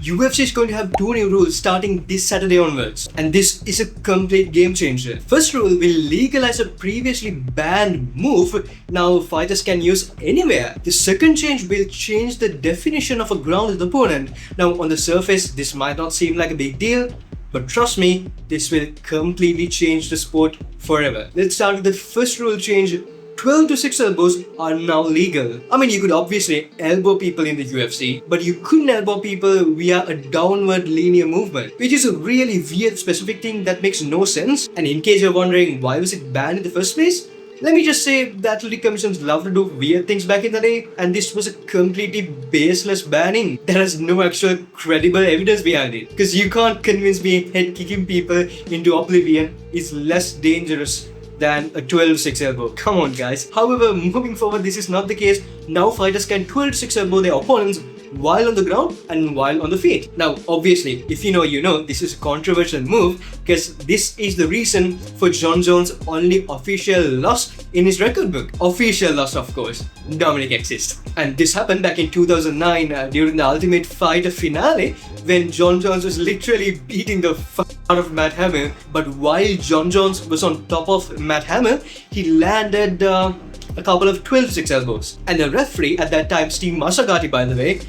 UFC is going to have 2 new rules starting this Saturday onwards, and this is a complete game changer. First rule will legalize a previously banned move now fighters can use anywhere. The second change will change the definition of a grounded opponent. Now on the surface this might not seem like a big deal, but trust me, this will completely change the sport forever. Let's start with the first rule change. 12 to 6 elbows are now legal. I mean, you could obviously elbow people in the UFC, but you couldn't elbow people via a downward linear movement, which is a really weird specific thing that makes no sense. And in case you're wondering why was it banned in the first place, let me just say the athletic commissions love to do weird things back in the day, and this was a completely baseless banning. There is no actual credible evidence behind it. Because you can't convince me head kicking people into oblivion is less dangerous than a 12-6 elbow. Come on guys. However, moving forward this is not the case. Now fighters can 12-6 elbow their opponents while on the ground and while on the feet. Now obviously, if you know you know, this is a controversial move because this is the reason for Jon Jones' only official loss in his record book. Official loss of course, Dominic exists. And this happened back in 2009 during the Ultimate Fighter finale when Jon Jones was literally beating the fuck out of Matt Hammer, but while Jon Jones was on top of Matt Hammer, he landed a couple of 12-6 elbows. And the referee at that time, Steve Masagati by the way,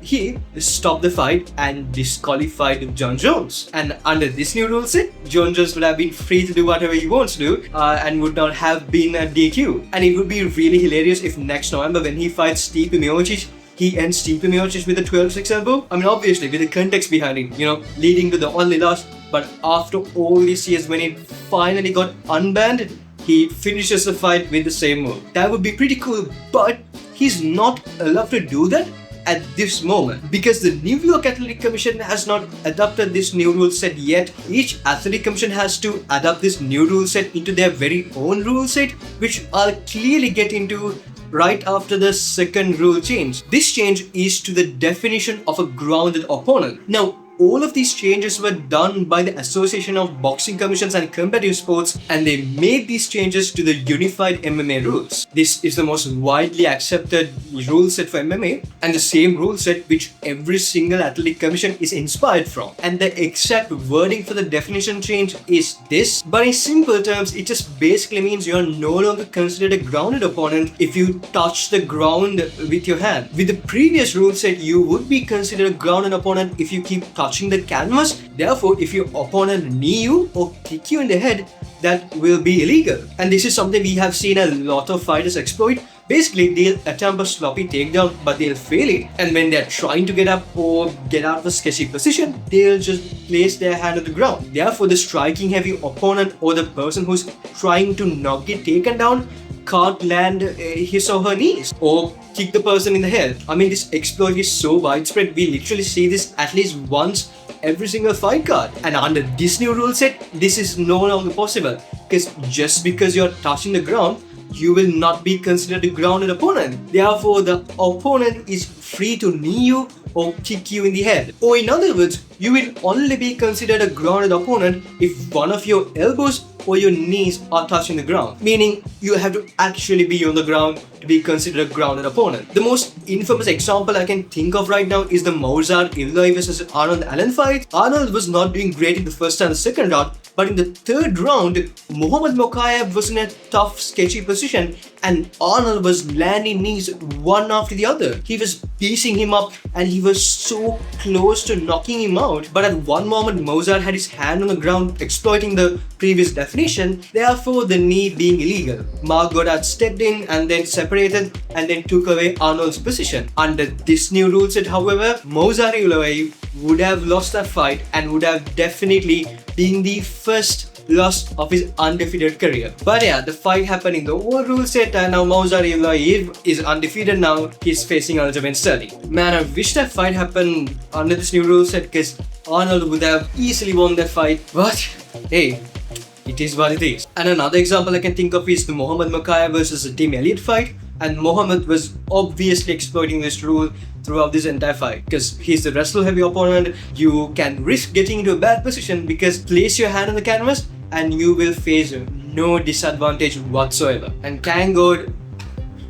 he stopped the fight and disqualified Jon Jones. And under this new rule set, Jon Jones would have been free to do whatever he wants to do and would not have been a DQ. And it would be really hilarious if next November when he fights Stipe Miocic, he ends Stipe Miocic with a 12-6 elbow. I mean obviously with the context behind it, you know, leading to the only loss. But after all these years when it finally got unbanned, he finishes the fight with the same move. That would be pretty cool, but he's not allowed to do that at this moment because the New York Athletic Commission has not adopted this new rule set yet. Each athletic commission has to adopt this new rule set into their very own rule set, which I'll clearly get into right after the second rule change. This change is to the definition of a grounded opponent. Now, all of these changes were done by the Association of Boxing Commissions and Competitive Sports, and they made these changes to the unified MMA rules. This is the most widely accepted rule set for MMA and the same rule set which every single athletic commission is inspired from. And the exact wording for the definition change is this, but in simple terms it just basically means you are no longer considered a grounded opponent if you touch the ground with your hand. With the previous rule set, you would be considered a grounded opponent if you keep touching the canvas. Therefore, if your opponent knee you or kick you in the head, that will be illegal. And this is something we have seen a lot of fighters exploit. Basically, they'll attempt a sloppy takedown, but they'll fail it. And when they're trying to get up or get out of a sketchy position, they'll just place their hand on the ground. Therefore, the striking heavy opponent or the person who's trying to not get taken down can't land his or her knees or kick the person in the head. I mean, this exploit is so widespread, we literally see this at least once every single fight card. And under this new rule set, this is no longer possible because just because you're touching the ground, you will not be considered a grounded opponent. Therefore, the opponent is free to knee you or kick you in the head. Or in other words, you will only be considered a grounded opponent if one of your elbows or your knees are touching the ground, meaning you have to actually be on the ground to be considered a grounded opponent. The most infamous example I can think of right now is the Movsar Evloev versus Arnold Allen fight. Arnold was not doing great in the first and the second round, but in the third round, Mokaev was in a tough, sketchy position and Arnold was landing knees one after the other. He was piecing him up and he was so close to knocking him out. But at one moment, Movsar had his hand on the ground, exploiting the previous definition, therefore the knee being illegal. Mark Goddard stepped in and then separated and then took away Arnold's position. Under this new rule set, however, Movsar Evloev would have lost that fight and would have definitely been the first loss of his undefeated career. But yeah, the fight happened in the old rule set and now Movsar Evloev is undefeated now. He's facing Aljamain Sterling. Man, I wish that fight happened under this new rule set because Arnold would have easily won that fight. But hey, it is what it is. And another example I can think of is the Mokaev versus the Tim Elliott fight. And Mohammed was obviously exploiting this rule throughout this entire fight because he's the wrestle heavy opponent. You can risk getting into a bad position because place your hand on the canvas and you will face no disadvantage whatsoever. And thank God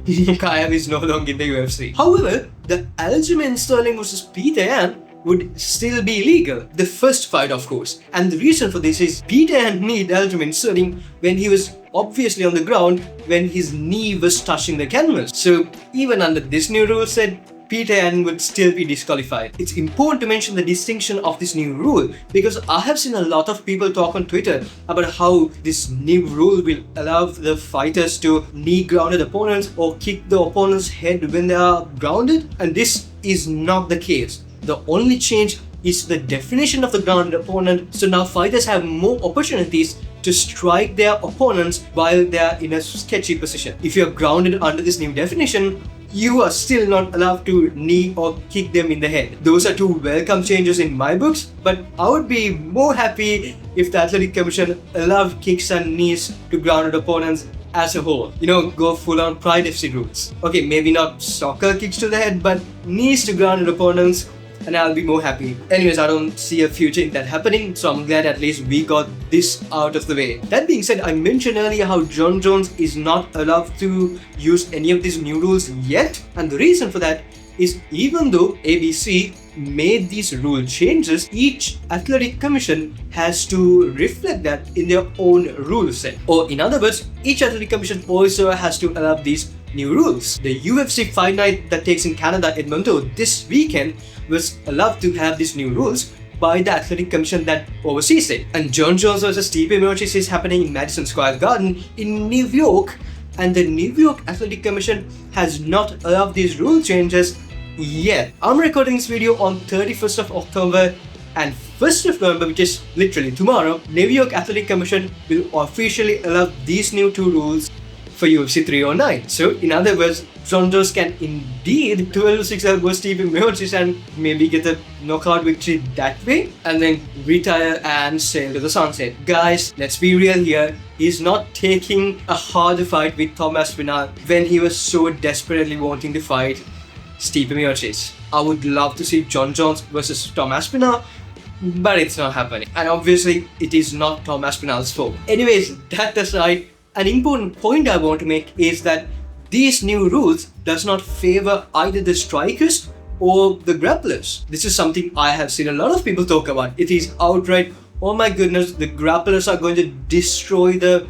Mokaev is no longer in the UFC. However, the Aljamain Sterling versus Petr Yan would still be illegal. The first fight, of course. And the reason for this is Petr Yan kneed Aljamain Sterling when he was obviously on the ground when his knee was touching the canvas. So even under this new rule set, Petr Yan would still be disqualified. It's important to mention the distinction of this new rule because I have seen a lot of people talk on Twitter about how this new rule will allow the fighters to knee grounded opponents or kick the opponent's head when they are grounded, and this is not the case. The only change is the definition of the grounded opponent, so now fighters have more opportunities to strike their opponents while they are in a sketchy position. If you are grounded under this new definition, you are still not allowed to knee or kick them in the head. Those are two welcome changes in my books, but I would be more happy if the Athletic Commission allowed kicks and knees to grounded opponents as a whole. Go full on Pride FC rules. Okay, maybe not soccer kicks to the head, but knees to grounded opponents, and I'll be more happy. Anyways, I don't see a future in that happening, so I'm glad at least we got this out of the way. That being said, I mentioned earlier how Jon Jones is not allowed to use any of these new rules yet, and the reason for that is even though ABC made these rule changes, each athletic commission has to reflect that in their own rule set. Or in other words, each athletic commission also has to allow these new rules. The UFC Fight Night that takes in Canada, Edmonton this weekend was allowed to have these new rules by the athletic commission that oversees it. And Jon Jones vs Stipe Miocic is happening in Madison Square Garden in New York, and the New York Athletic Commission has not allowed these rule changes yet. I'm recording this video on 31st of October, and 1st of November, which is literally tomorrow, New York Athletic Commission will officially allow these new two rules for UFC 309. So in other words, Jon Jones can indeed 12-6 elbow Stipe Miocic and maybe get a knockout victory that way, and then retire and sail to the sunset. Guys, let's be real here. He's not taking a harder fight with Tom Aspinall when he was so desperately wanting to fight Stipe Miocic. I would love to see Jon Jones versus Tom Aspinall, but it's not happening. And obviously, it is not Tom Aspinall's fault. Anyways, that aside, an important point I want to make is that these new rules does not favor either the strikers or the grapplers. This is something I have seen a lot of people talk about. It is outright, oh my goodness, the grapplers are going to destroy the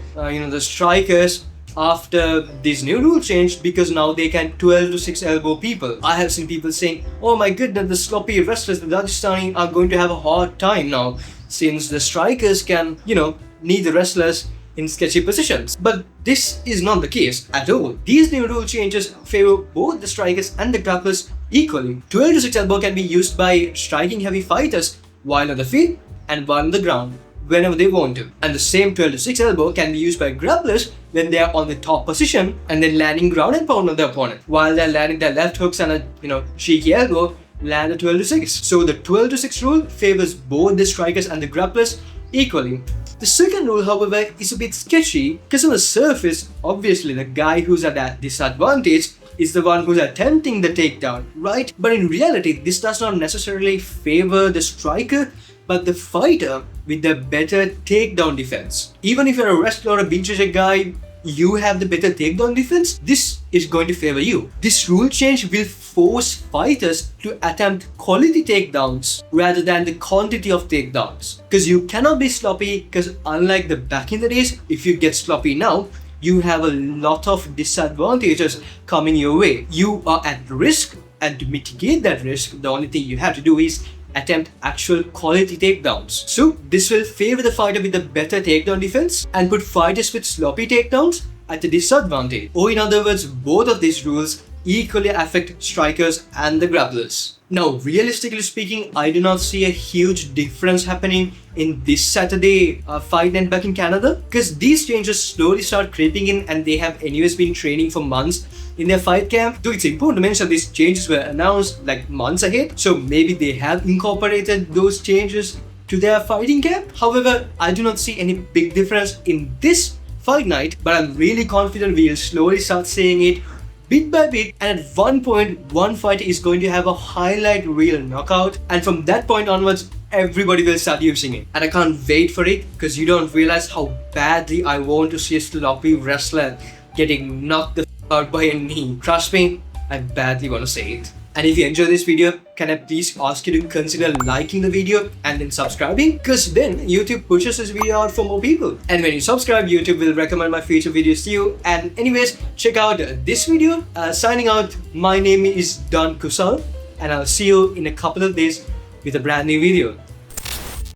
strikers after this new rule changed because now they can 12-6 elbow people. I have seen people saying, oh my goodness, the sloppy wrestlers, the Dagestani are going to have a hard time now since the strikers can, knee the wrestlers in sketchy positions. But this is not the case at all. These new rule changes favor both the strikers and the grapplers equally. 12-6 elbow can be used by striking heavy fighters while on the feet and while on the ground whenever they want to. And the same 12-6 elbow can be used by grapplers when they are on the top position and then landing ground and pound on the opponent. While they're landing their left hooks and a cheeky elbow, land a 12-6. So the 12-6 rule favors both the strikers and the grapplers equally. The second rule, however, is a bit sketchy because on the surface, obviously the guy who's at that disadvantage is the one who's attempting the takedown, right? But in reality, this does not necessarily favor the striker, but the fighter with the better takedown defense. Even if you're a wrestler or a beach guy, you have the better takedown defense, this is going to favor you. This rule change will force fighters to attempt quality takedowns rather than the quantity of takedowns. Because you cannot be sloppy, because unlike the back in the days, if you get sloppy now, you have a lot of disadvantages coming your way. You are at risk, and to mitigate that risk, the only thing you have to do is attempt actual quality takedowns. So this will favor the fighter with the better takedown defense and put fighters with sloppy takedowns at a disadvantage. Or in other words, both of these rules equally affect strikers and the grapplers. Now, realistically speaking, I do not see a huge difference happening in this Saturday fight night back in Canada, because these changes slowly start creeping in and they have anyways been training for months in their fight camp. Though it's important to mention these changes were announced like months ahead, so maybe they have incorporated those changes to their fighting camp. However, I do not see any big difference in this fight night, but I'm really confident we'll slowly start seeing it bit by bit, and at one point, one fighter is going to have a highlight reel knockout, and from that point onwards, everybody will start using it. And I can't wait for it, because you don't realize how badly I want to see a sloppy wrestler getting knocked the out by a knee. Trust me, I badly want to say it. And if you enjoy this video, can I please ask you to consider liking the video and then subscribing? Because then YouTube pushes this video out for more people. And when you subscribe, YouTube will recommend my future videos to you. And anyways, check out this video. Signing out, my name is Kusal, and I'll see you in a couple of days with a brand new video.